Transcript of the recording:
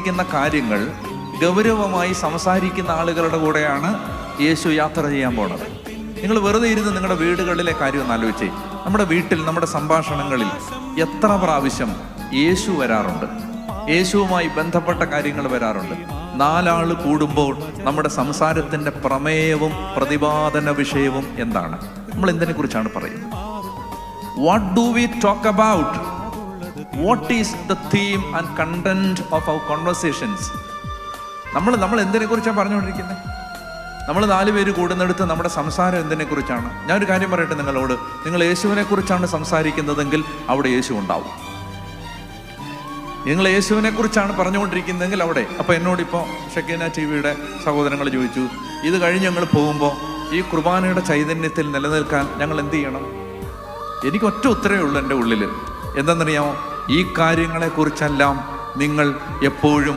പറഞ്ഞുകൊണ്ടിരിക്കുന്ന കാര്യങ്ങൾ ഗൗരവമായി സംസാരിക്കുന്ന ആളുകളുടെ കൂടെയാണ് യേശു യാത്ര ചെയ്യാൻ പോണത്. നിങ്ങൾ വെറുതെ ഇരുന്ന് നിങ്ങളുടെ വീടുകളിലെ കാര്യം ഒന്ന് ആലോചിച്ചേ. നമ്മുടെ വീട്ടിൽ, നമ്മുടെ സംഭാഷണങ്ങളിൽ എത്ര പ്രാവശ്യം യേശു വരാറുണ്ട്? യേശുവുമായി ബന്ധപ്പെട്ട കാര്യങ്ങൾ വരാറുണ്ട്. 4 ആൾ കൂടുമ്പോൾ നമ്മുടെ സംസാരത്തിൻ്റെ പ്രമേയവും പ്രതിപാദന വിഷയവും എന്താണ്? നമ്മൾ എന്തിനെ കുറിച്ചാണ് പറയുന്നത്? What do we talk about? What is the theme and content of our conversations? നമ്മൾ എന്തിനെ കുറിച്ചാണ് പറഞ്ഞുകൊണ്ടിരിക്കുന്നത്? നമ്മൾ 4 പേര് കൂടുന്നിടത്ത് നമ്മുടെ സംസാരം എന്തിനെ കുറിച്ചാണ്? ഞാനൊരു കാര്യം പറയട്ടെ നിങ്ങളോട്. നിങ്ങൾ യേശുവിനെ കുറിച്ചാണ് സംസാരിക്കുന്നതെങ്കിൽ അവിടെ യേശു ഉണ്ടാവും. നിങ്ങൾ യേശുവിനെ കുറിച്ചാണ് പറഞ്ഞുകൊണ്ടിരിക്കുന്നതെങ്കിൽ അവിടെ. അപ്പോൾ എന്നോടിപ്പോൾ ഷെക്കീന ടിവിയുടെ സഹോദരങ്ങൾ ചോദിച്ചു, ഇത് കഴിഞ്ഞ് ഞങ്ങൾ പോകുമ്പോൾ ഈ കുർബാനയുടെ ചൈതന്യത്തിൽ നിലനിൽക്കാൻ ഞങ്ങൾ എന്ത് ചെയ്യണം? എനിക്ക് ഒറ്റ ഉത്തരവേ ഉള്ളൂ എൻ്റെ ഉള്ളിൽ. എന്തെന്നറിയാമോ? ഈ കാര്യങ്ങളെക്കുറിച്ചെല്ലാം നിങ്ങൾ എപ്പോഴും